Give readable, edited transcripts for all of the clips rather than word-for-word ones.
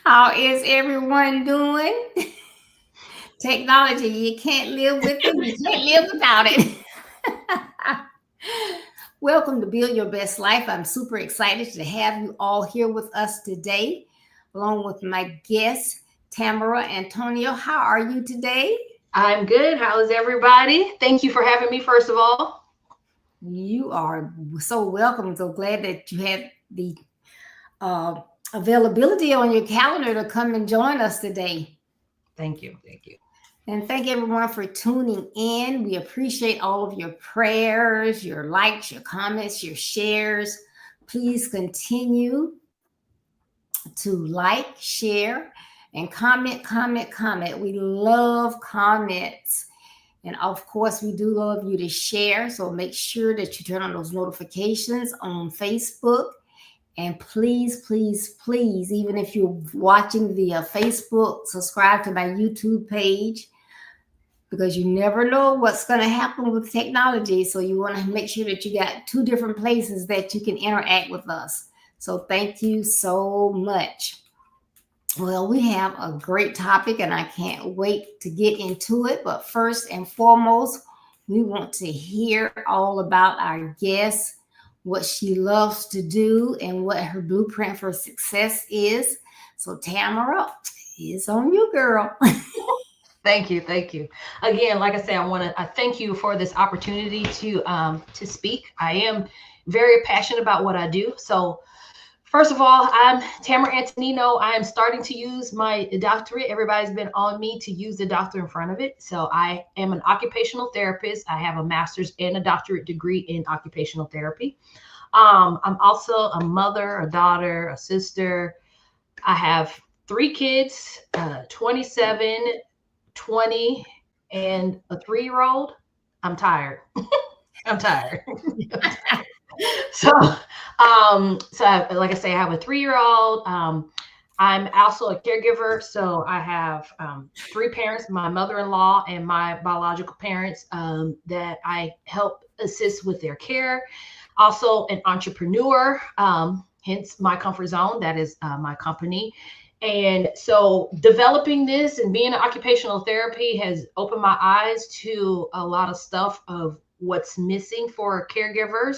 How is everyone doing? Technology, you can't live with it, you can't live without it. Welcome to Build Your Best Life. I'm super excited to have you all here with us today, along with my guest, Tamara Antonino. How are you today? I'm good. How's everybody? Thank you for having me, first of all. You are so welcome. So glad that you had the uh, availability on your calendar to come and join us today. Thank you. Thank you. And thank everyone for tuning in. We appreciate all of your prayers, your likes, your comments, your shares. Please continue to like, share, and comment, comment, comment. We love comments. And of course, we do love you to share. So make sure that you turn on those notifications on Facebook. And please, please, please, even if you're watching via Facebook, subscribe to my YouTube page, because you never know what's going to happen with technology. So you want to make sure that you got two different places that you can interact with us. So thank you so much. Well, we have a great topic and I can't wait to get into it. But first and foremost, we want to hear all about our guest, what she loves to do, and what her blueprint for success is. So Tamara, it's on you, girl. Thank you. Thank you. Again, like I said, I thank you for this opportunity to speak. I am very passionate about what I do. So first of all, I'm Tamara Antonino. I am starting to use my doctorate. Everybody's been on me to use the doctor in front of it. So I am an occupational therapist. I have a master's and a doctorate degree in occupational therapy. I'm also a mother, a daughter, a sister. I have 3 kids, 27, 20, and a 3-year-old. I'm tired. I'm tired. So, like I say, I have a 3-year-old. I'm also a caregiver. So I have 3 parents, my mother-in-law and my biological parents, that I help assist with their care. Also an entrepreneur, hence my comfort zone. That is my company. And so developing this and being in occupational therapy has opened my eyes to a lot of stuff of what's missing for caregivers,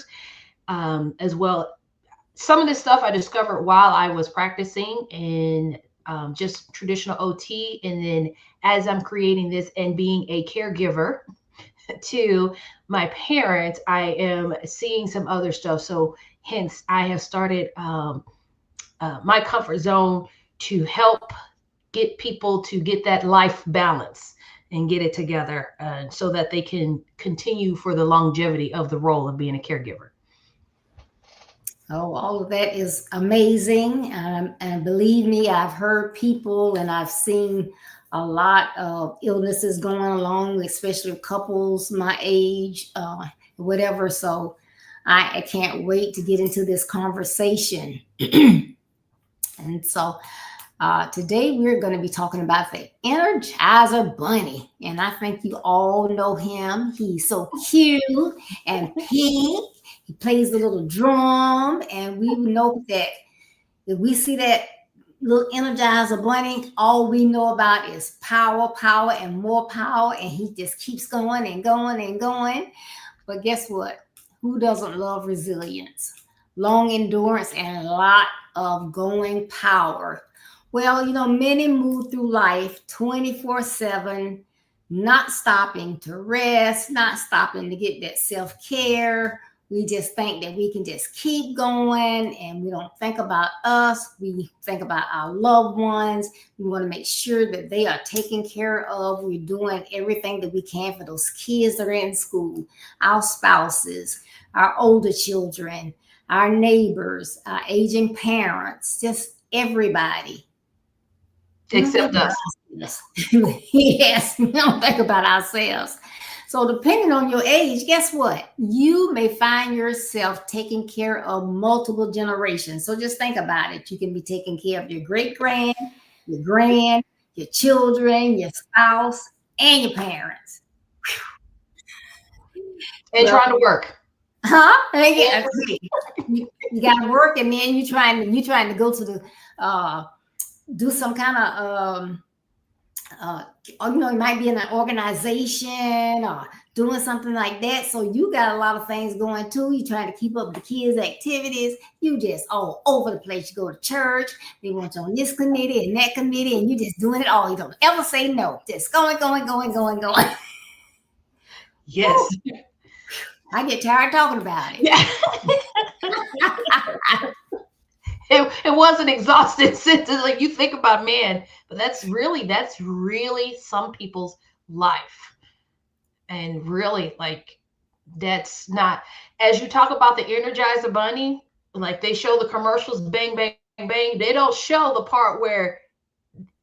as well. Some of this stuff I discovered while I was practicing in just traditional OT. And then as I'm creating this and being a caregiver to my parents, I am seeing some other stuff. So hence I have started my comfort zone to help get people to get that life balance and get it together, so that they can continue for the longevity of the role of being a caregiver. Oh, all of that is amazing. And believe me, I've heard people and I've seen a lot of illnesses going along, especially couples my age, whatever. So I can't wait to get into this conversation. And so today we're going to be talking about the Energizer Bunny. And I think you all know him. He's so cute and pink. He plays the little drum. And we know that if we see that little Energizer Bunny, all we know about is power, power, and more power. And he just keeps going and going and going. But guess what? Who doesn't love resilience, long endurance, and a lot of going power? Well, many move through life 24/7, not stopping to rest, not stopping to get that self care. We just think that we can just keep going and we don't think about us. We think about our loved ones. We want to make sure that they are taken care of. We're doing everything that we can for those kids that are in school, our spouses, our older children, our neighbors, our aging parents, just everybody. Except us. Yes, we don't think about ourselves. So, depending on your age, guess what? You may find yourself taking care of multiple generations. So, just think about it. You can be taking care of your great grand, your grand, your children, your spouse, and your parents. And Well, trying to work. huh? Yeah, you got to work, and then you trying to go to the do some kind of it might be in an organization or doing something like that. So you got a lot of things going too. You trying to keep up with the kids' activities. You just all over the place. You go to church. They want you on this committee and that committee, and you just doing it all. You don't ever say no. Just going, going, going, going, going. Yes. I get tired talking about it. Yeah. It was an exhausting sentence. Like, you think about, man, but that's really some people's life. And really, like, that's not, as you talk about the Energizer Bunny, like they show the commercials, bang, bang, bang. They don't show the part where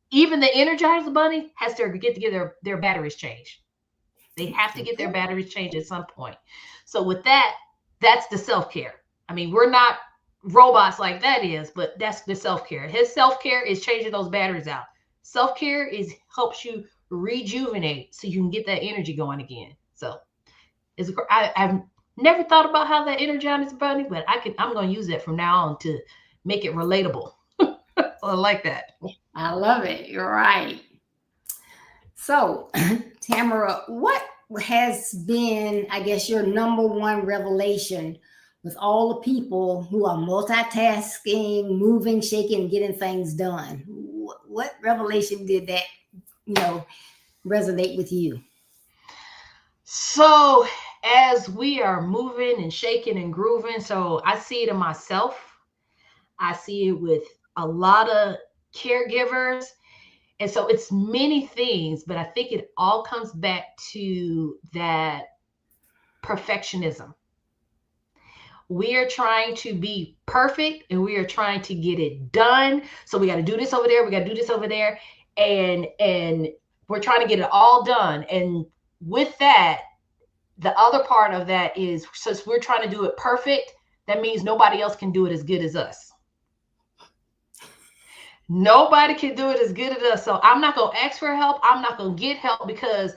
even the Energizer Bunny has to get their batteries changed. They have to get their batteries changed at some point. So with that, that's the self-care. I mean, we're not robots like that is, but that's the self-care. His self-care is changing those batteries out. Self-care is helps you rejuvenate so you can get that energy going again. So I've never thought about how that Energizer Bunny, but I'm going to use that from now on to make it relatable. I like that. I love it. You're right. So, Tamara, what has been, I guess, your number one revelation with all the people who are multitasking, moving, shaking, getting things done? What revelation did that, resonate with you? So, as we are moving and shaking and grooving, so I see it in myself. I see it with a lot of caregivers. And so it's many things, but I think it all comes back to that perfectionism. We are trying to be perfect and we are trying to get it done. So we got to do this over there. We got to do this over there. And we're trying to get it all done. And with that, the other part of that is, since we're trying to do it perfect, that means nobody else can do it as good as us. Nobody can do it as good as us. So I'm not going to ask for help. I'm not going to get help because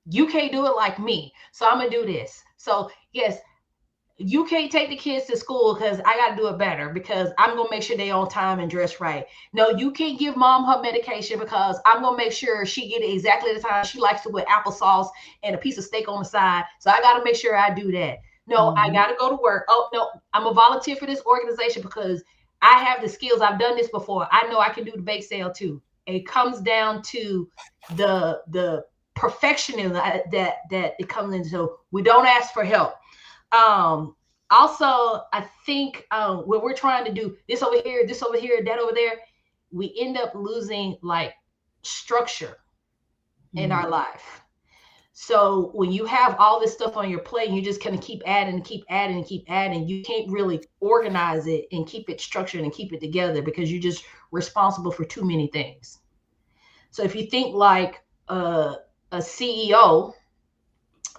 you can't do it like me. So I'm going to do this. So yes, you can't take the kids to school because I got to do it better because I'm going to make sure they on time and dress right. No, you can't give mom her medication because I'm going to make sure she get it exactly the time she likes to with applesauce and a piece of steak on the side. So I got to make sure I do that. No, I got to go to work. Oh, no, I'm a volunteer for this organization because I have the skills. I've done this before. I know I can do the bake sale too. It comes down to the perfectionism that it comes into. So we don't ask for help. Also, I think when we're trying to do this over here, that over there, we end up losing like structure in our life. So when you have all this stuff on your plate, you just kind of keep adding and keep adding and keep adding. You can't really organize it and keep it structured and keep it together because you're just responsible for too many things. So if you think like a CEO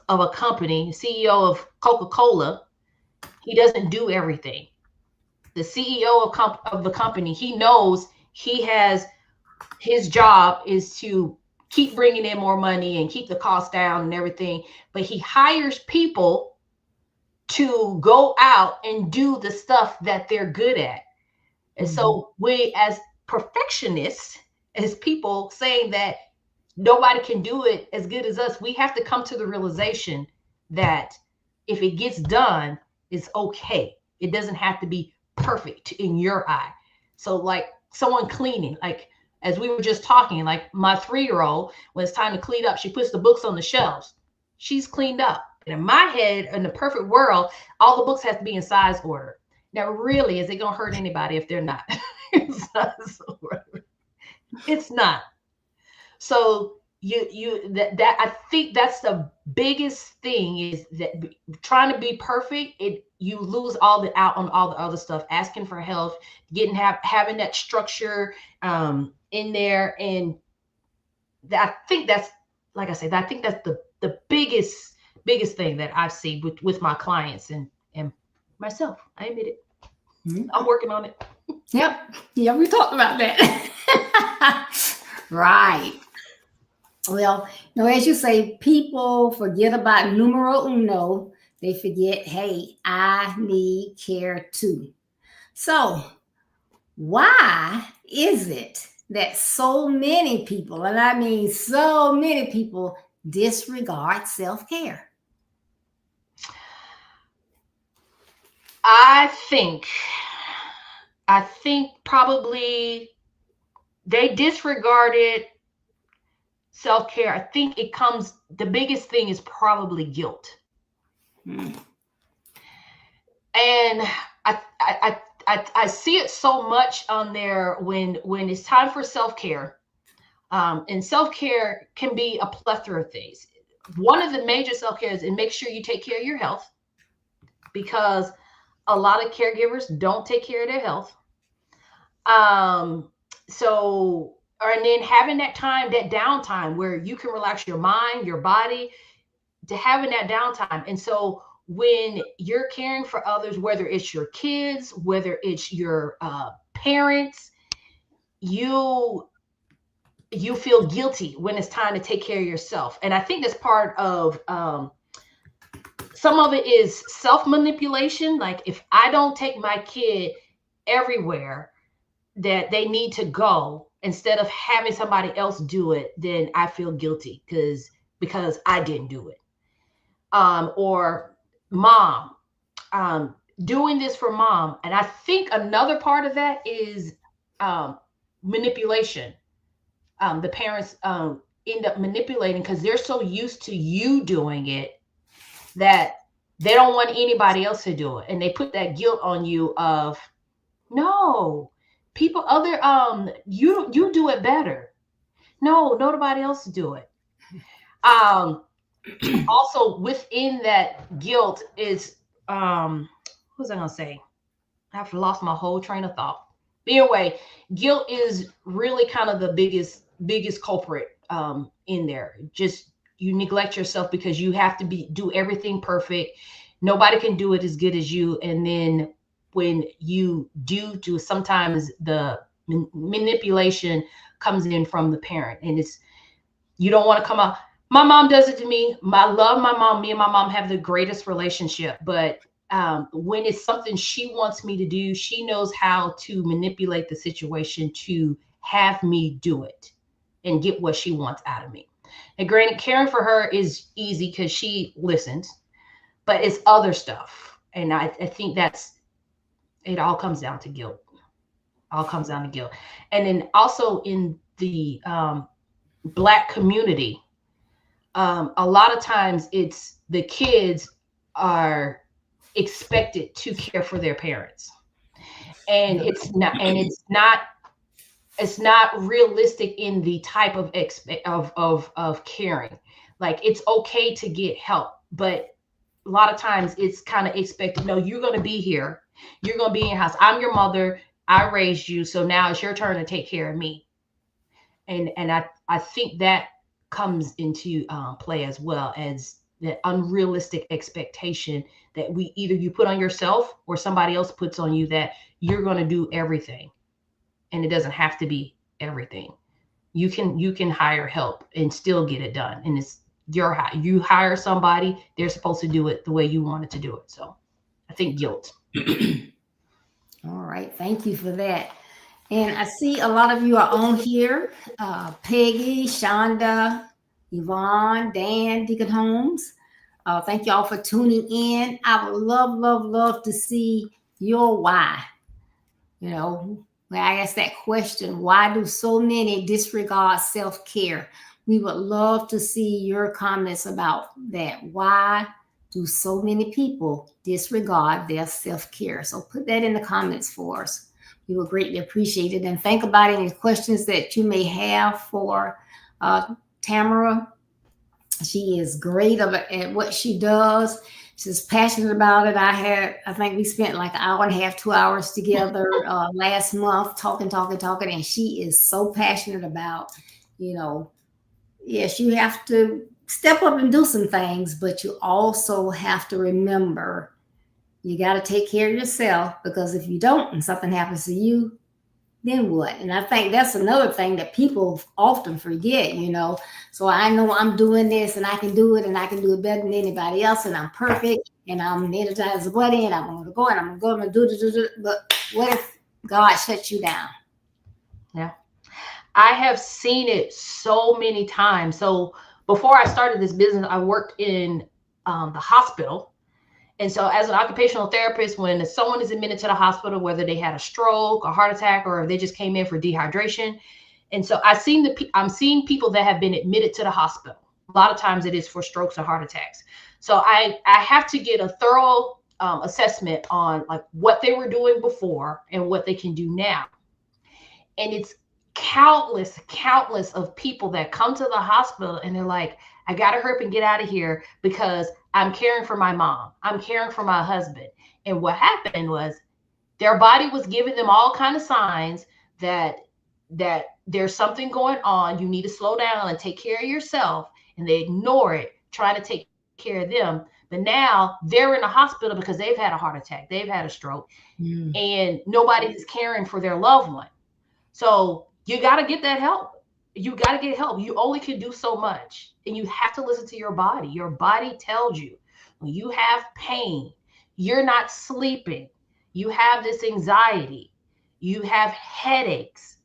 of a company, CEO of Coca-Cola, he doesn't do everything. The CEO of the company, he knows he has his job is to keep bringing in more money and keep the cost down and everything, but he hires people to go out and do the stuff that they're good at. And so we as perfectionists, as people saying that nobody can do it as good as us, we have to come to the realization that if it gets done, it's okay. It doesn't have to be perfect in your eye. So like someone cleaning, like as we were just talking, like my 3-year-old, when it's time to clean up, she puts the books on the shelves. She's cleaned up. And in my head, in the perfect world, all the books have to be in size order. Now, really, is it going to hurt anybody if they're not in size order? It's not. So that I think that's the biggest thing is that trying to be perfect, you lose all the out on all the other stuff, asking for help, having that structure in there. And I think that's, like I said, I think that's the biggest thing that I've seen with my clients and myself. I admit it. I'm working on it. Yep. Yeah, we talked about that. Right. Well, as you say, people forget about numero uno. They forget, hey, I need care too. So, why is it that so many people, and I mean so many people, disregard self care? I think probably they disregarded self-care. I think the biggest thing is probably guilt. And I see it so much on there when it's time for self-care. And self-care can be a plethora of things. One of the major self-care is, and make sure you take care of your health, because a lot of caregivers don't take care of their health. And then having that time, that downtime where you can relax your mind, your body, to having that downtime. And so when you're caring for others, whether it's your kids, whether it's your parents, you feel guilty when it's time to take care of yourself. And I think that's part of some of it is self-manipulation. Like if I don't take my kid everywhere that they need to go, instead of having somebody else do it, then I feel guilty because I didn't do it. Or mom, doing this for mom. And I think another part of that is manipulation. The parents end up manipulating because they're so used to you doing it that they don't want anybody else to do it. And they put that guilt on you of, no, people, you do it better. No, nobody else do it. Also within that guilt is, what was I going to say? I've lost my whole train of thought. But anyway, guilt is really kind of the biggest culprit in there. Just you neglect yourself because you have to do everything perfect. Nobody can do it as good as you. And then when you do, sometimes the manipulation comes in from the parent, and you don't want to come out. My mom does it to me. I love my mom. Me and my mom have the greatest relationship, but when it's something she wants me to do, she knows how to manipulate the situation to have me do it and get what she wants out of me. And granted, caring for her is easy because she listens, but it's other stuff. And I think it all comes down to guilt. All comes down to guilt. And then also in the Black community, a lot of times it's the kids are expected to care for their parents. And it's not realistic in the type of caring. Like, it's okay to get help, but a lot of times it's kind of expected. No, you're going to be here. You're going to be in your house. I'm your mother. I raised you. So now it's your turn to take care of me. And I think that comes into play, as well as that unrealistic expectation that you put on yourself or somebody else puts on you, that you're going to do everything. And it doesn't have to be everything. You can hire help and still get it done. And it's you hire somebody, they're supposed to do it the way you wanted to do it. So I think guilt. All right. Thank you for that. And I see a lot of you are on here. Peggy, Shonda, Yvonne, Dan, Deacon Holmes. Thank you all for tuning in. I would love, love, love to see your why. You know, when I ask that question, why do so many disregard self-care? We would love to see your comments about that. Why do so many people disregard their self-care? So put that in the comments for us. We will greatly appreciate it. And think about any questions that you may have for Tamara. She is great at what she does. She's passionate about it. I think we spent like an hour and a half, 2 hours together last month talking. And she is so passionate about, yes, you have to step up and do some things, but you also have to remember you got to take care of yourself, because if you don't and something happens to you, then what? And I think that's another thing that people often forget, So I know I'm doing this and I can do it, and I can do it better than anybody else, and I'm perfect, and I'm an Energizer Bunny, and I'm going to go and I'm going to do. But what if God shuts you down? Yeah. I have seen it so many times. So before I started this business, I worked in the hospital. And so as an occupational therapist, when someone is admitted to the hospital, whether they had a stroke, a heart attack, or if they just came in for dehydration. And so I'm seeing people that have been admitted to the hospital. A lot of times it is for strokes or heart attacks. So I have to get a thorough assessment on like what they were doing before and what they can do now. And it's countless of people that come to the hospital and they're like, I got to hurry up and get out of here because I'm caring for my mom. I'm caring for my husband. And what happened was their body was giving them all kind of signs that there's something going on. You need to slow down and take care of yourself. And they ignore it, trying to take care of them. But now they're in the hospital because they've had a heart attack. They've had a stroke. And nobody is caring for their loved one. So you got to get that help. You got to get help. You only can do so much, and you have to listen to your body. Your body tells you when you have pain, you're not sleeping, you have this anxiety, you have headaches,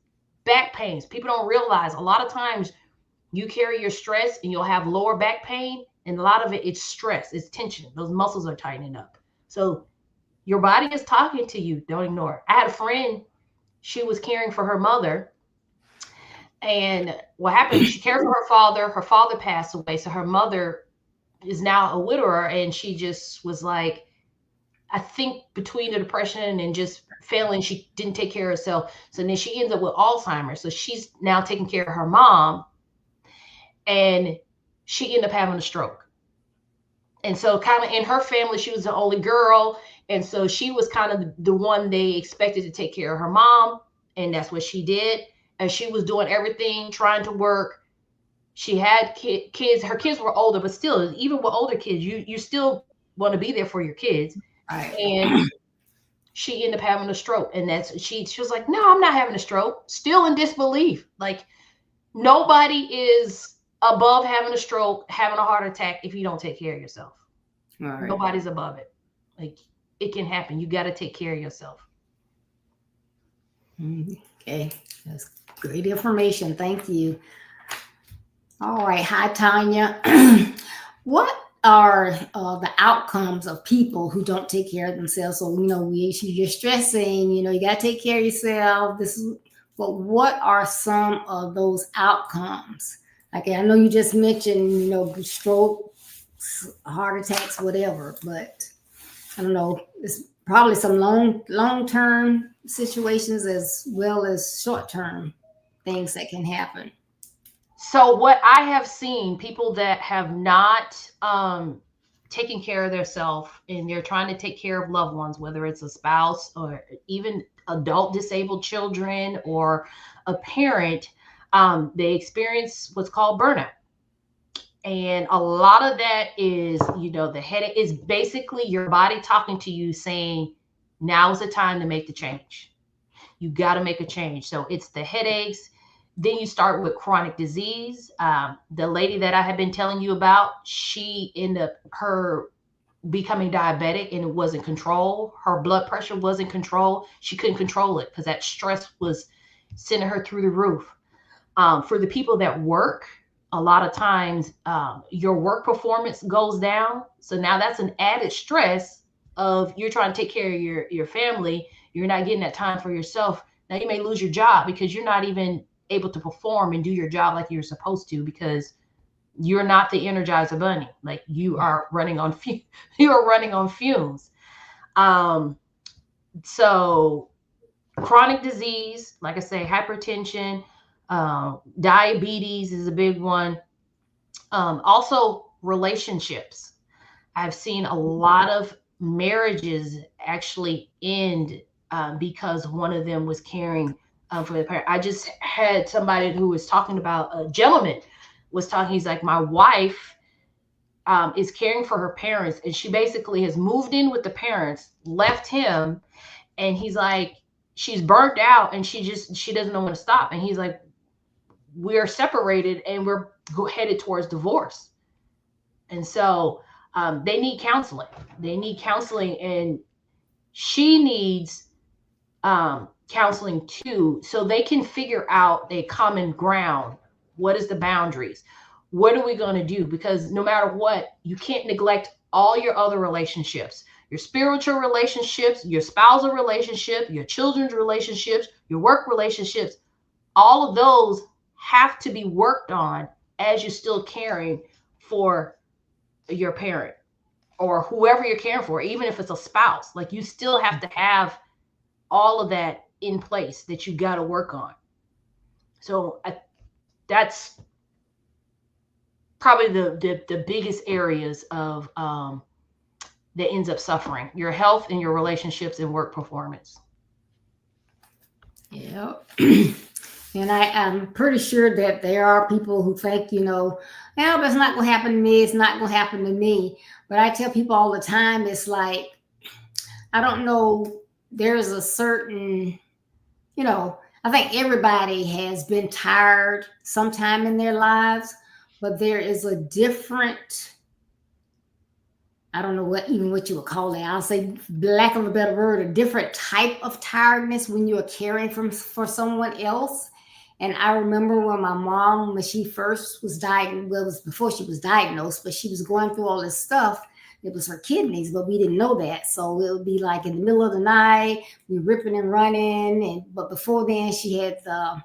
back pains. People don't realize a lot of times you carry your stress and you'll have lower back pain, and a lot of it's stress, it's tension. Those muscles are tightening up. So your body is talking to you. Don't ignore it. I had a friend, she was caring for her mother. And what happened, she cared for her father. Her father passed away. So her mother is now a widower. And she just was like, I think between the depression and just failing, she didn't take care of herself. So then she ends up with Alzheimer's. So she's now taking care of her mom. And she ended up having a stroke. And so kind of in her family, she was the only girl. And so she was kind of the one they expected to take care of her mom. And that's what she did. And she was doing everything, trying to work. She had kids. Her kids were older, but still, even with older kids, you still want to be there for your kids. Right. And she ended up having a stroke. And she was like, no, I'm not having a stroke. Still in disbelief. Like, nobody is above having a stroke, having a heart attack if you don't take care of yourself. Right. Nobody's above it. Like, it can happen. You got to take care of yourself. Okay. That's great information. Thank you. All right. Hi, Tanya. What are the outcomes of people who don't take care of themselves? So, you're stressing, you got to take care of yourself. But what are some of those outcomes? Like, I know you just mentioned, stroke, heart attacks, whatever, but I don't know, it's probably some long term situations as well as short term things that can happen. So what I have seen, people that have not taken care of themselves and they're trying to take care of loved ones, whether it's a spouse or even adult disabled children or a parent, they experience what's called burnout. And a lot of that is, the headache is basically your body talking to you saying, now's the time to make the change. You got to make a change. So it's the headaches. Then you start with chronic disease. The lady that I had been telling you about, she ended up her becoming diabetic and it wasn't controlled. Her blood pressure wasn't controlled. She couldn't control it because that stress was sending her through the roof. For the people that work, a lot of times your work performance goes down. So now that's an added stress of you're trying to take care of your family. You're not getting that time for yourself. Now you may lose your job because you're not even able to perform and do your job like you're supposed to because you're not the Energizer Bunny. Like you are running on you are running on fumes. Um, so chronic disease, like I say, hypertension, diabetes is a big one. Also, relationships. I've seen a lot of marriages actually end because one of them was caring for the parent. I just had somebody who was talking about a gentleman was talking. He's like, my wife is caring for her parents, and she basically has moved in with the parents, left him, and he's like, she's burnt out, and she doesn't know when to stop. And he's like, we're separated, and we're headed towards divorce. And so they need counseling. They need counseling, and she needs counseling too, so they can figure out a common ground. What is the boundaries? What are we going to do? Because no matter what, you can't neglect all your other relationships, your spiritual relationships, your spousal relationship, your children's relationships, your work relationships. All of those have to be worked on as you're still caring for your parent or whoever you're caring for, even if it's a spouse. Like you still have to have all of that in place that you got to work on. So that's probably the biggest areas of that ends up suffering your health and your relationships and work performance. Yeah. And I'm pretty sure that there are people who think, well, it's not going to happen to me. It's not going to happen to me. But I tell people all the time, it's like, I don't know, there's a certain, I think everybody has been tired sometime in their lives, but there is a different, I don't know what you would call it. I'll say, lack of a better word, a different type of tiredness when you are caring for someone else. And I remember when my mom, when she first was diagnosed, well, it was before she was diagnosed, but she was going through all this stuff. It was her kidneys, but we didn't know that. So it would be like in the middle of the night, we ripping and running. But before then, she had the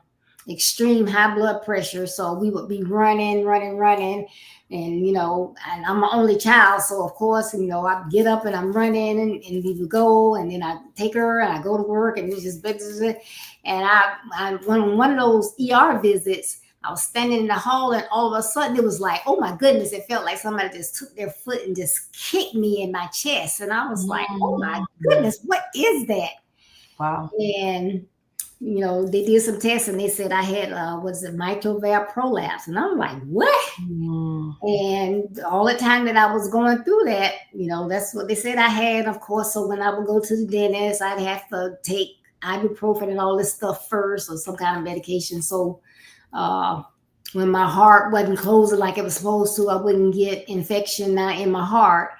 extreme high blood pressure. So we would be running, running, running. And I'm my only child. So of course, I get up and I'm running and we would go and then I take her and I go to work and it's just, and I went on one of those ER visits. I was standing in the hall and all of a sudden it was like, oh my goodness, it felt like somebody just took their foot and just kicked me in my chest. And I was like, oh my goodness, what is that? Wow. And they did some tests and they said I had mitral valve prolapse. And I'm like, what? And all the time that I was going through that, that's what they said I had, of course. So when I would go to the dentist, I'd have to take ibuprofen and all this stuff first or some kind of medication. So when my heart wasn't closing like it was supposed to, I wouldn't get infection in my heart.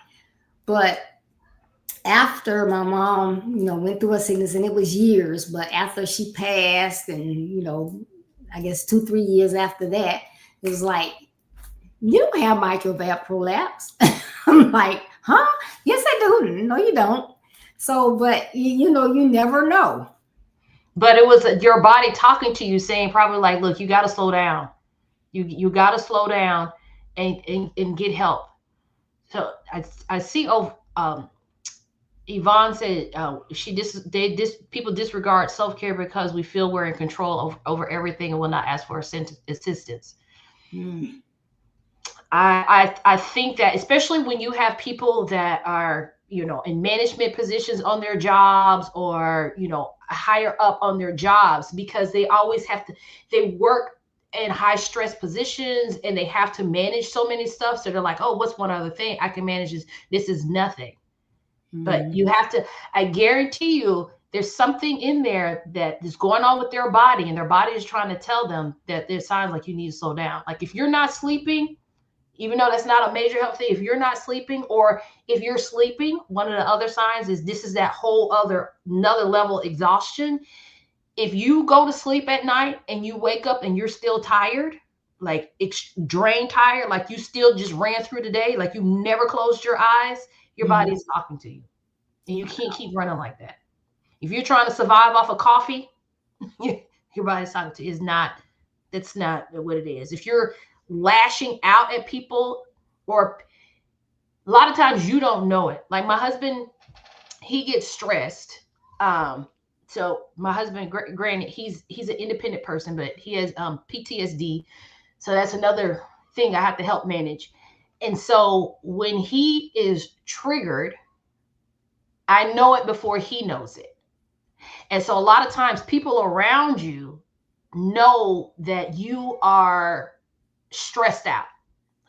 But after my mom, went through a sickness, and it was years, but after she passed and, I guess 2-3 years after that, it was like, you don't have mitral valve prolapse. I'm like, huh? Yes, I do. No, you don't. So, but you never know. But it was your body talking to you saying probably like, look, you got to slow down. You got to slow down and get help. So I see Yvonne said people disregard self care because we feel we're in control over everything and will not ask for assistance. Mm. I think that especially when you have people that are, in management positions on their jobs, or higher up on their jobs, because they always have to, they work in high stress positions and they have to manage so many stuff, so they're like, oh, what's one other thing I can manage? This is nothing. But Mm. you have to, I guarantee you, there's something in there that is going on with their body, and their body is trying to tell them that there's signs like you need to slow down. Like if you're not sleeping, even though that's not a major health thing, if you're not sleeping, or if you're sleeping, one of the other signs is this is that whole another level exhaustion. If you go to sleep at night and you wake up and you're still tired, like drained tired, like you still just ran through the day, like you never closed your eyes, your body Mm. is talking to you. And you can't keep running like that. If you're trying to survive off of coffee, your body's talking to you. That's not what it is. If you're lashing out at people, or a lot of times you don't know it. Like my husband, he gets stressed. Um, so my husband, granted, he's an independent person, but he has PTSD. So that's another thing I have to help manage. And so when he is triggered, I know it before he knows it. And so a lot of times people around you know that you are stressed out.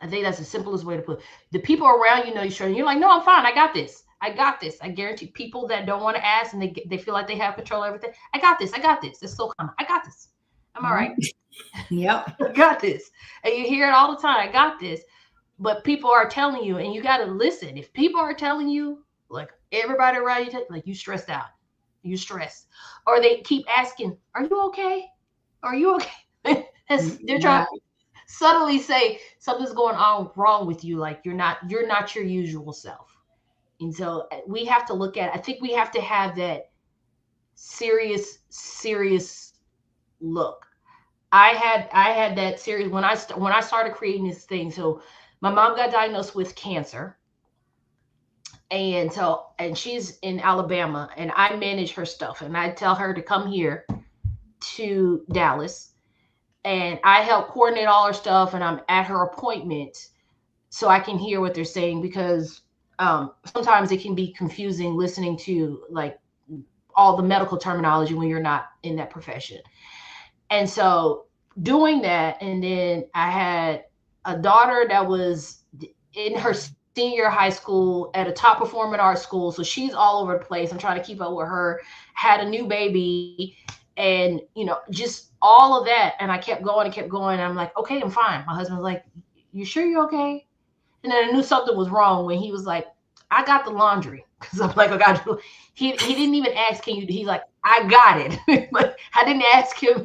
I think that's the simplest way to put it. The people around you know you're stressed. You're like, no, I'm fine. I got this. I got this. I guarantee people that don't want to ask and they feel like they have control of everything. I got this. I got this. It's so common. I got this. I'm all right. Mm. Yep. I got this. And you hear it all the time. I got this. But people are telling you, and you got to listen. If people are telling you, like everybody around you, like you stressed out, you stressed, or they keep asking, "Are you okay? Are you okay?" They're trying Yeah. to subtly say something's going on wrong with you. Like you're not your usual self. And so we have to look at. I think we have to have that serious look. I had that series when when I started creating this thing. So my mom got diagnosed with cancer, and she's in Alabama, and I manage her stuff, and I tell her to come here to Dallas, and I help coordinate all her stuff, and I'm at her appointment so I can hear what they're saying, because sometimes it can be confusing listening to like all the medical terminology when you're not in that profession. And so doing that, and then I had a daughter that was in her senior high school at a top performing art school. So she's all over the place. I'm trying to keep up with her. Had a new baby, and just all of that. And I kept going and kept going. And I'm like, okay, I'm fine. My husband was like, you sure you're okay? And then I knew something was wrong when he was like, I got the laundry. Because I'm like, I got to. He didn't even ask, can you? He's like, I got it. But I didn't ask him.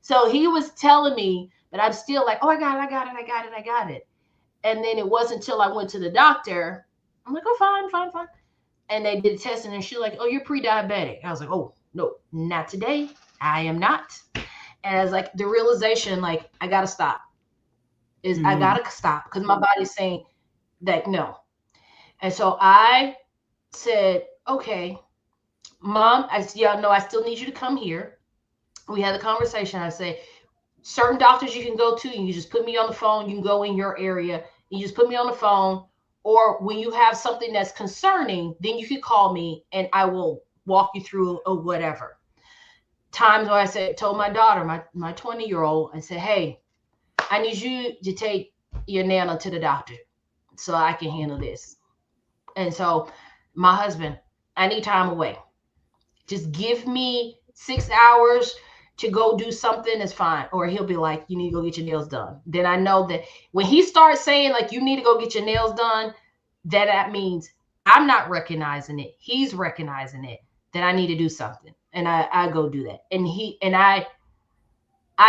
So he was telling me, but I'm still like, oh, I got it, I got it, I got it, I got it. And then it wasn't until I went to the doctor. I'm like, oh, fine, fine, fine. And they did testing, and she's like, oh, you're pre-diabetic. I was like, oh, no, not today. I am not. And I was like, the realization, like, I gotta stop. I Mm. gotta stop because my body's saying that no. And so I said, okay, mom, I said, yeah, no, I still need you to come here. We had a conversation. I say, certain doctors you can go to, and you just put me on the phone. You can go in your area. You just put me on the phone. Or when you have something that's concerning, then you could call me and I will walk you through or whatever. Times where I said, told my daughter, my 20-year-old, I said, hey, I need you to take your nana to the doctor so I can handle this. And so my husband, I need time away. Just give me 6 hours to go do something is fine. Or he'll be like, you need to go get your nails done. Then I know that when he starts saying like you need to go get your nails done, that means I'm not recognizing it. He's recognizing it. Then I need to do something. And I go do that. And I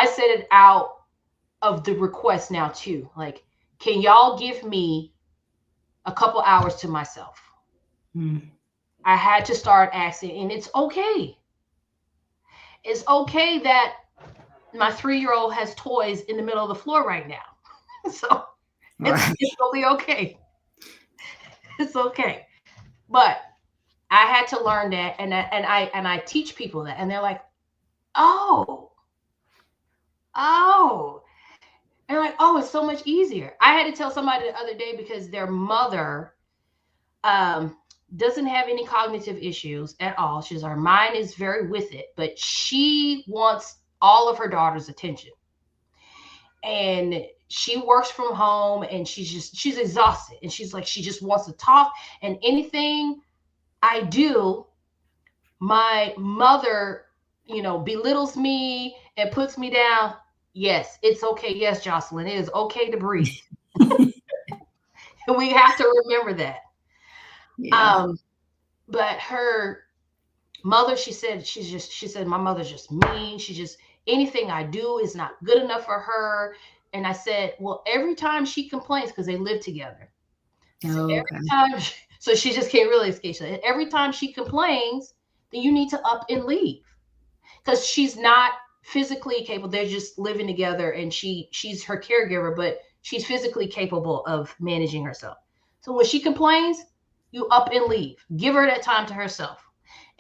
set it out of the request now too. Like, can y'all give me a couple hours to myself? Mm. I had to start asking, and it's okay. It's okay that my 3-year-old has toys in the middle of the floor right now. So it's Right. it's totally okay. It's okay. But I had to learn that, and I teach people that, and they're like, oh, oh, and like, oh, it's so much easier. I had to tell somebody the other day because their mother um doesn't have any cognitive issues at all. Her mind is very with it, but she wants all of her daughter's attention. And she works from home, and she's exhausted, and she's like, she just wants to talk, and anything I do, my mother, belittles me and puts me down. Yes, it's okay. Yes, Jocelyn, it is okay to breathe. And we have to remember that. Yeah. Um, but her mother, she said, my mother's just mean. She just, anything I do is not good enough for her. And I said, well, every time she complains, because they live together. I said, Okay. every time, so she just can't really escape. So every time she complains, then you need to up and leave, because she's not physically capable. They're just living together, and she's her caregiver, but she's physically capable of managing herself. So when she complains, you up and leave. Give her that time to herself.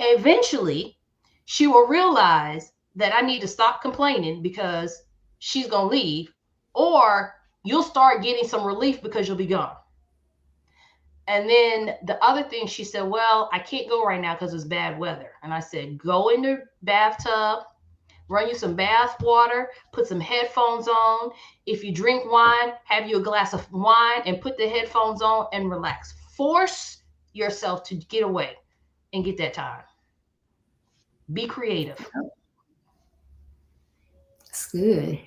And eventually, she will realize that I need to stop complaining because she's gonna leave, or you'll start getting some relief because you'll be gone. And then the other thing, she said, well, I can't go right now because it's bad weather. And I said, go in the bathtub, run you some bath water, put some headphones on. If you drink wine, have you a glass of wine and put the headphones on and relax. Force yourself to get away and get that time. Be creative. That's good.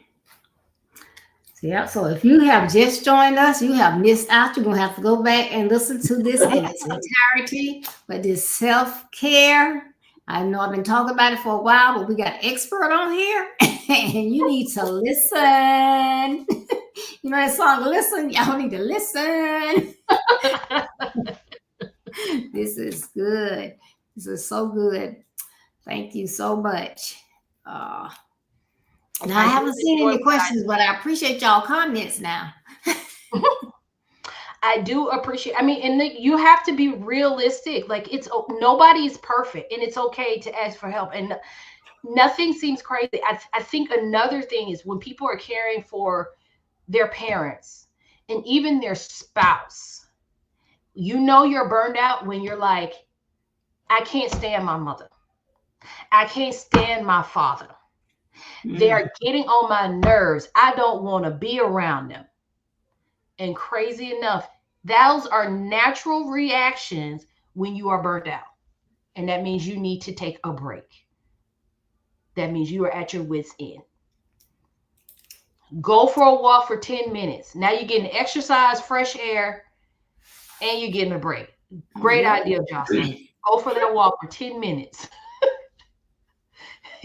So, yeah, so if you have just joined us, you have missed out. You're gonna have to go back and listen to this in its entirety. But this self-care, I know I've been talking about it for a while, but we got an expert on here, and you need to listen. You know that song, listen, y'all need to listen. This is good. This is so good. Thank you so much. Uh, now, I I do haven't seen enjoy any what I questions, but I appreciate y'all comments now. I do appreciate. I mean, and you have to be realistic. Like, it's nobody is perfect, and it's okay to ask for help. And nothing seems crazy. I think another thing is when people are caring for their parents and even their spouse. You're burned out when you're like, I can't stand my mother. I can't stand my father. They Mm. are getting on my nerves. I don't want to be around them. And crazy enough, those are natural reactions when you are burned out. And that means you need to take a break. That means you are at your wits' end. Go for a walk for 10 minutes. Now you're getting exercise, fresh air, and you're getting a break. Great Yep. idea, Jocelyn. Go for that walk for 10 minutes.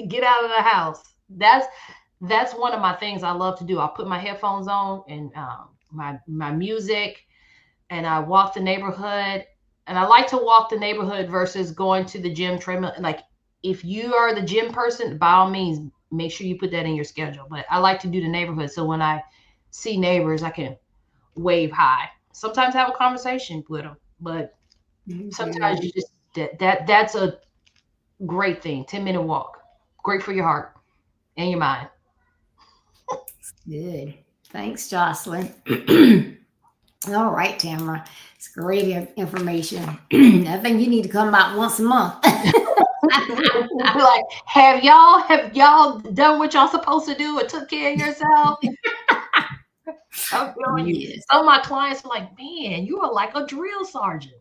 Get out of the house. That's one of my things I love to do. I'll put my headphones on and my music, and I walk the neighborhood. And I like to walk the neighborhood versus going to the gym treadmill. Like, if you are the gym person, by all means, make sure you put that in your schedule. But I like to do the neighborhood, so when I see neighbors, I can wave hi. Sometimes have a conversation with them, but sometimes Good. you just that's a great thing. 10-minute walk, great for your heart and your mind. Good. Thanks, Jocelyn. All right, Tamara. It's great information. I think you need to come out once a month. Like, have y'all done what y'all supposed to do and took care of yourself? I'm telling you, Yes. some of my clients are like, man, you are like a drill sergeant.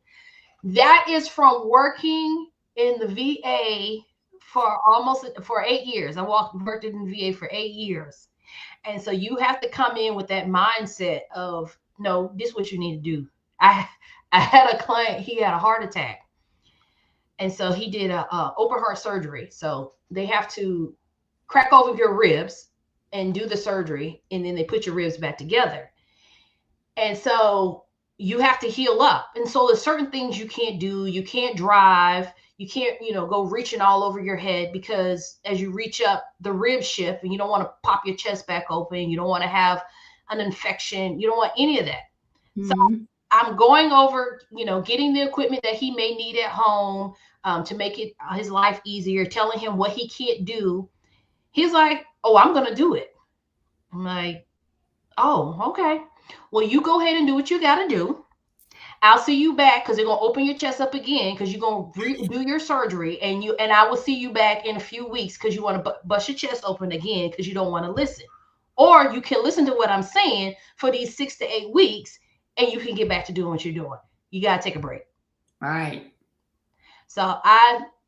That is from working in the VA for 8 years. Worked in the VA for 8 years. And so you have to come in with that mindset of, no, this is what you need to do. I I had a client, he had a heart attack. And so he did a open heart surgery. So they have to crack open your ribs and do the surgery, and then they put your ribs back together. And so you have to heal up. And so there's certain things you can't do. You can't drive. You can't, go reaching all over your head, because as you reach up, the ribs shift, and you don't want to pop your chest back open. You don't want to have an infection. You don't want any of that. So Mhm. I'm going over, getting the equipment that he may need at home to make his life easier, telling him what he can't do. He's like, oh, I'm going to do it. I'm like, oh, okay. Well, you go ahead and do what you got to do. I'll see you back because they're going to open your chest up again because you're going to do your surgery, and I will see you back in a few weeks because you want to bust your chest open again because you don't want to listen. Or you can listen to what I'm saying for these 6 to 8 weeks and you can get back to doing what you're doing. You got to take a break. Right. So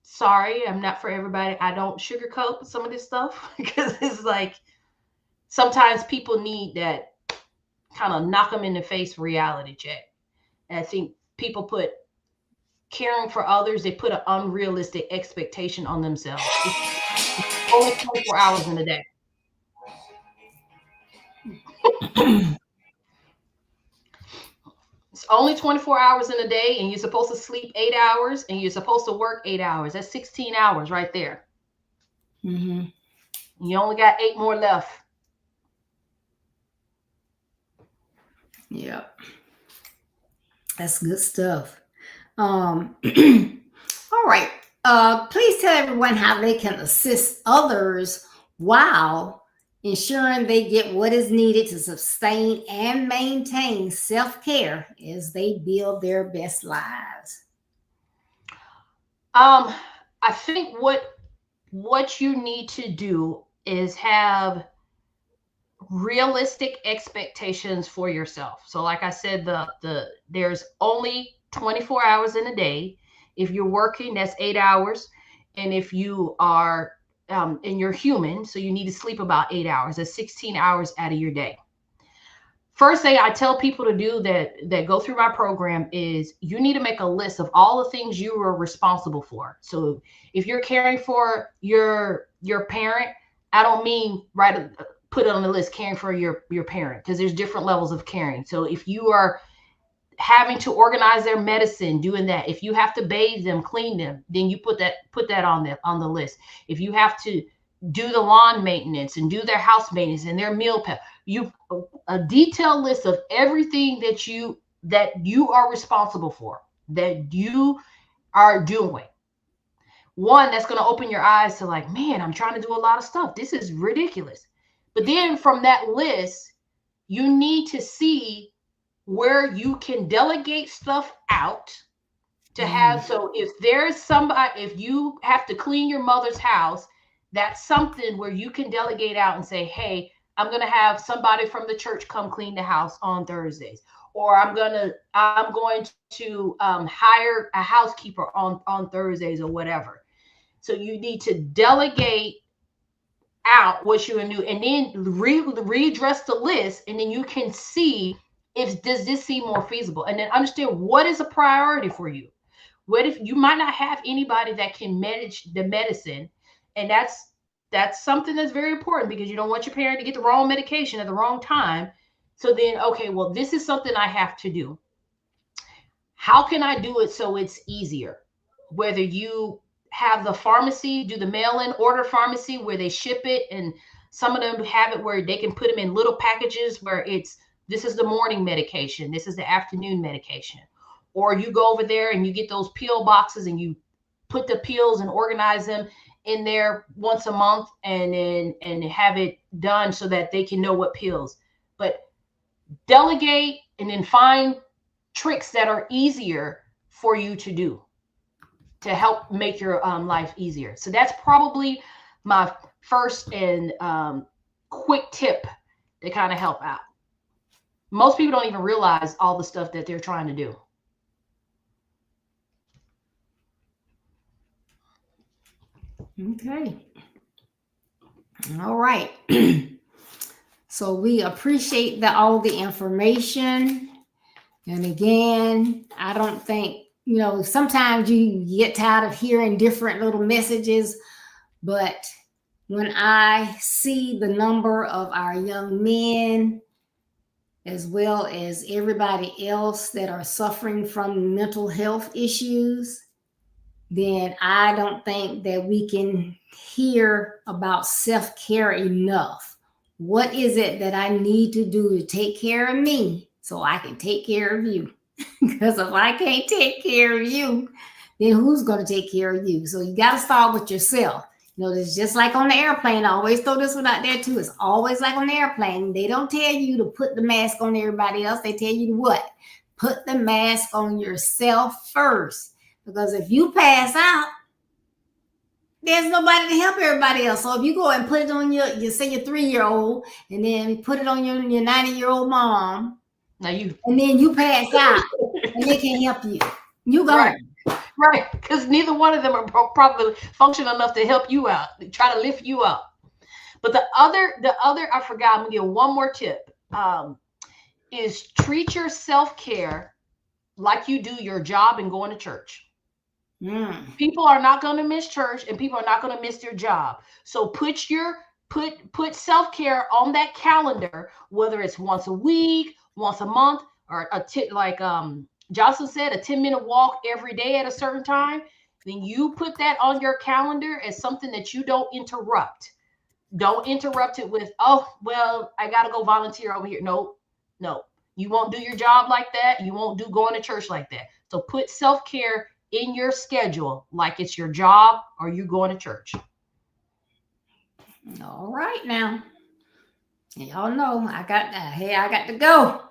sorry, I'm not for everybody. I don't sugarcoat some of this stuff because it's like sometimes people need that kind of knock them in the face reality check. And I think people put caring for others, they put an unrealistic expectation on themselves. It's only 24 hours in a day. It's only 24 hours in a day, and you're supposed to sleep 8 hours, and you're supposed to work 8 hours. That's 16 hours right there. Mm-hmm. You only got 8 more left. Yep. That's good stuff. All right. Please tell everyone how they can assist others while ensuring they get what is needed to sustain and maintain self-care as they build their best lives. I think what you need to do is have realistic expectations for yourself. So like I said, there's only 24 hours in a day. If you're working, that's 8 hours. And if you are and you're human, so you need to sleep about 8 hours. That's 16 hours out of your day. First thing I tell people to do that go through my program is you need to make a list of all the things you are responsible for. So if you're caring for your parent, I don't mean put it on the list caring for your parent, because there's different levels of caring. So if you are having to organize their medicine, doing that, if you have to bathe them, clean them, then you put that on the list. If you have to do the lawn maintenance and do their house maintenance and their meal prep, a detailed list of everything that you are responsible for, that you are doing. One, that's going to open your eyes to like, man, I'm trying to do a lot of stuff. This is ridiculous. But then from that list, you need to see where you can delegate stuff out to have. So if there's somebody, if you have to clean your mother's house, that's something where you can delegate out and say, hey, I'm going to have somebody from the church come clean the house on Thursdays, or I'm going to hire a housekeeper on Thursdays or whatever. So you need to delegate out what you're going to do, and then readdress the list, and then you can see does this seem more feasible, and then understand what is a priority for you. What if you might not have anybody that can manage the medicine, and that's something that's very important because you don't want your parent to get the wrong medication at the wrong time. So then, okay, well, this is something I have to do. How can I do it so it's easier? Whether you have the pharmacy, do the mail-in order pharmacy where they ship it, and some of them have it where they can put them in little packages where this is the morning medication, this is the afternoon medication. Or you go over there and you get those pill boxes and you put the pills and organize them in there once a month, and have it done so that they can know what pills. But delegate and then find tricks that are easier for you to do to help make your life easier. So that's probably my first and quick tip to kind of help out. Most people don't even realize all the stuff that they're trying to do. Okay. All right. So we appreciate all the information. And again, I don't think, sometimes you get tired of hearing different little messages, but when I see the number of our young men, as well as everybody else that are suffering from mental health issues, then I don't think that we can hear about self-care enough. What is it that I need to do to take care of me so I can take care of you? Because if I can't take care of you, then who's going to take care of you? So you got to start with yourself. It's just like on the airplane. I always throw this one out there too. It's always like on the airplane. They don't tell you to put the mask on everybody else. They tell you to what? Put the mask on yourself first. Because if you pass out, there's nobody to help everybody else. So if you go and put it on your say your 3-year-old, and then put it on your 90-year-old mom, and then you pass out, and they can't help you. You go. Right, because neither one of them are probably functional enough to help you out, try to lift you up. But the other, I forgot, I'm gonna give one more tip, is treat your self-care like you do your job and going to church. People are not going to miss church, and people are not going to miss their job. So put self-care on that calendar, whether it's once a week, once a month, or like Jocelyn said, a 10-minute walk every day at a certain time. Then you put that on your calendar as something that you don't interrupt. Don't interrupt it with, oh, well, I got to go volunteer over here. No. You won't do your job like that. You won't do going to church like that. So put self-care in your schedule like it's your job or you going to church. All right now. Y'all know I got to go.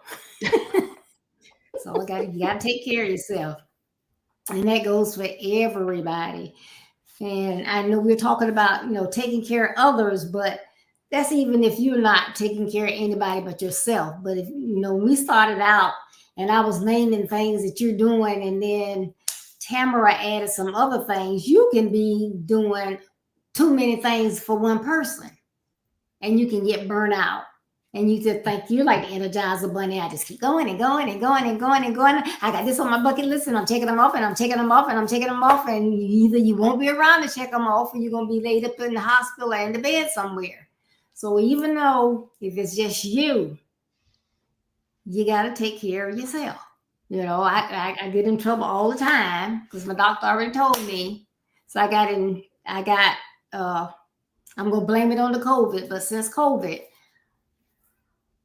So you gotta take care of yourself. And that goes for everybody. And I know we're talking about, taking care of others, but that's even if you're not taking care of anybody but yourself. But if, we started out and I was naming things that you're doing, and then Tamara added some other things, you can be doing too many things for one person and you can get burnt out. And you just think you're like the Energizer Bunny. I just keep going and going and going and going and going. I got this on my bucket list, and I'm taking them off, and I'm taking them off, and I'm taking them off. And either you won't be around to check them off, or you're going to be laid up in the hospital or in the bed somewhere. So even though if it's just you got to take care of yourself. I get in trouble all the time because my doctor already told me. So I'm going to blame it on the COVID. But since COVID,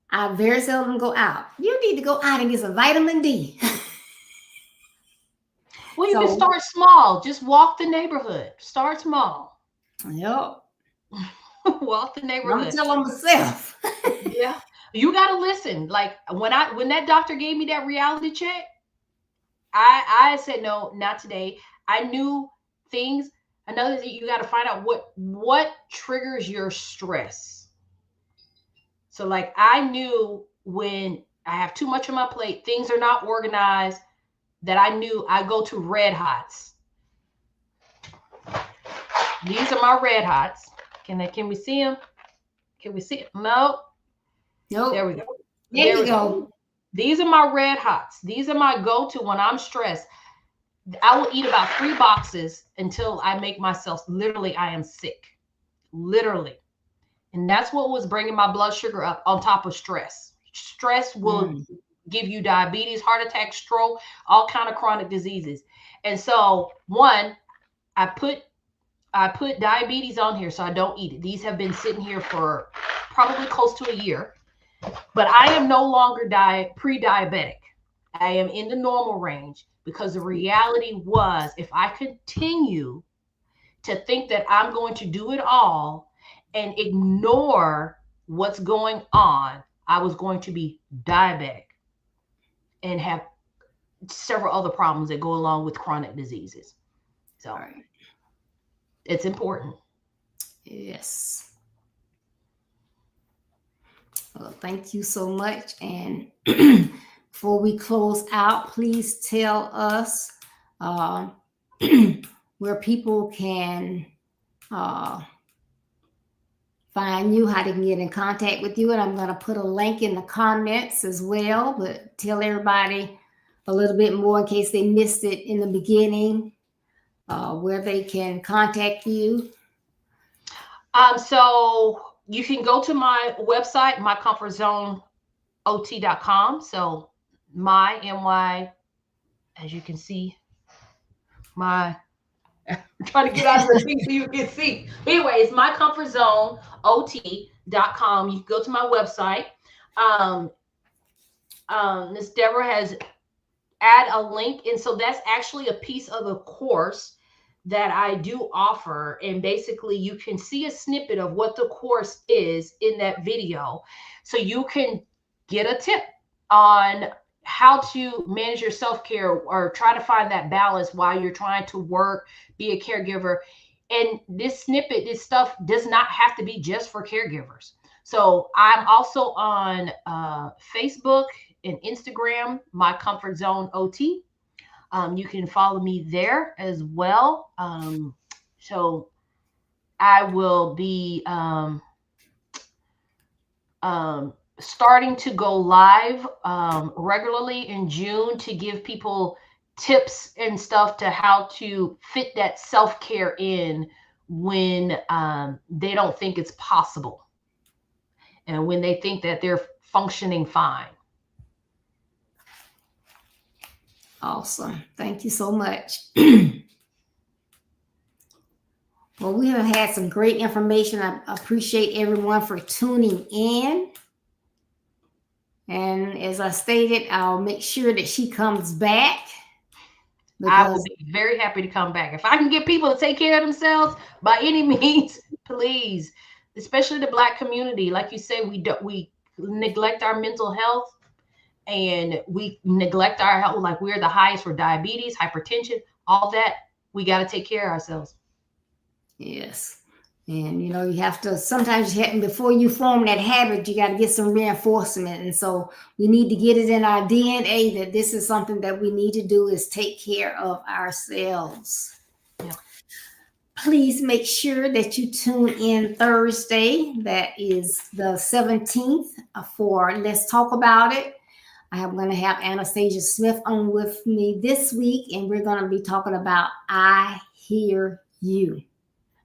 I very seldom go out. You need to go out and get some vitamin D. Well, you can start small. Just walk the neighborhood. Start small. Yep. Walk the neighborhood. I'm telling myself. Yeah. You got to listen. Like when that doctor gave me that reality check, I said, no, not today. I knew things. Another thing, you got to find out what triggers your stress. So like I knew when I have too much on my plate, things are not organized, that I knew I go to red hots. These are my red hots. Can we see them? Can we see it? No. Nope. There we go. There we go. These are my red hots. These are my go-to when I'm stressed. I will eat about 3 boxes until I make myself, literally, I am sick. Literally. And that's what was bringing my blood sugar up on top of stress. Stress will give you diabetes, heart attack, stroke, all kind of chronic diseases. And so, one, I put diabetes on here so I don't eat it. These have been sitting here for probably close to a year. But I am no longer pre-diabetic. I am in the normal range because the reality was if I continue to think that I'm going to do it all and ignore what's going on, I was going to be diabetic and have several other problems that go along with chronic diseases. So it's important. Yes. Well, thank you so much. And before we close out, please tell us where people can find you, how they can get in contact with you. And I'm going to put a link in the comments as well, but tell everybody a little bit more in case they missed it in the beginning, where they can contact you. So you can go to my website, mycomfortzoneot.com. So my, as you can see, I'm trying to get out of the thing so you can see. Anyway, it's mycomfortzoneot.com. You can go to my website. Miss Deborah has add a link. And so that's actually a piece of the course that I do offer. And basically you can see a snippet of what the course is in that video. So you can get a tip on how to manage your self-care or try to find that balance while you're trying to work, be a caregiver. And this snippet, this stuff does not have to be just for caregivers. So I'm also on Facebook and Instagram, My Comfort Zone OT. You can follow me there as well. So I will be starting to go live regularly in June to give people tips and stuff to how to fit that self-care in when they don't think it's possible and when they think that they're functioning fine. Awesome. Thank you so much. Well, we have had some great information. I appreciate everyone for tuning in. And as I stated, I'll make sure that she comes back. I will be very happy to come back. If I can get people to take care of themselves by any means, please, especially the Black community. Like you say, we neglect our mental health and we neglect our health. Like we're the highest for diabetes, hypertension, all that. We got to take care of ourselves. Yes. And, you know, you have to, sometimes before you form that habit, you got to get some reinforcement. And so we need to get it in our DNA that this is something that we need to do, is take care of ourselves. Yeah. Please make sure that you tune in Thursday. That is the 17th for Let's Talk About It. I'm going to have Anastasia Smith on with me this week, and we're going to be talking about I Hear You.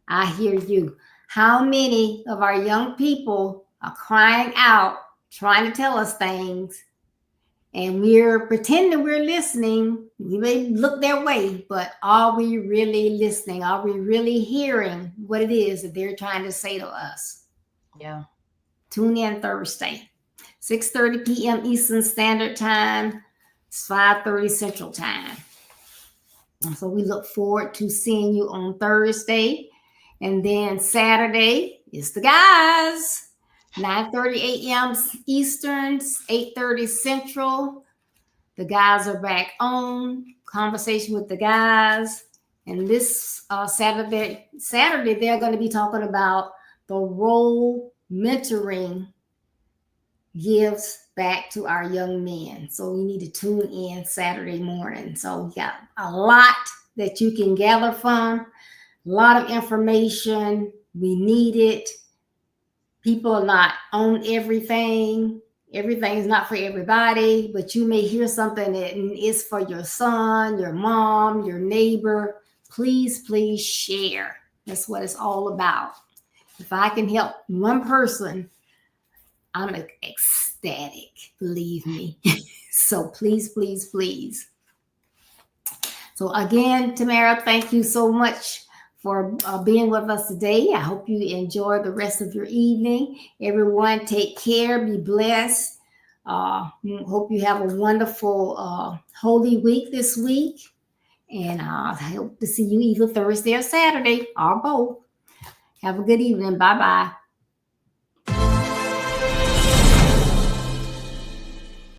I hear you. How many of our young people are crying out, trying to tell us things, and we're pretending we're listening? We may look that way, but are we really listening? Are we really hearing what it is that they're trying to say to us? Yeah. Tune in Thursday, 6:30 p.m. Eastern Standard Time. It's 5:30 Central Time. And so we look forward to seeing you on Thursday. And then Saturday is the guys, 9:30 a.m. Eastern, 8:30 Central. The guys are back on Conversation with the Guys. And this Saturday, they're going to be talking about the role mentoring gives back to our young men. So we need to tune in Saturday morning. So we got a lot that you can gather from. A lot of information. We need it. People are not on everything. Everything is not for everybody, but you may hear something that is for your son, your mom, your neighbor. Please, please share. That's what it's all about. If I can help one person, I'm ecstatic, believe me. So please, please, please. So again, Tamara, thank you so much for being with us today. I hope you enjoy the rest of your evening. Everyone, take care. Be blessed. Hope you have a wonderful Holy Week this week. And I hope to see you either Thursday or Saturday or both. Have a good evening. Bye-bye.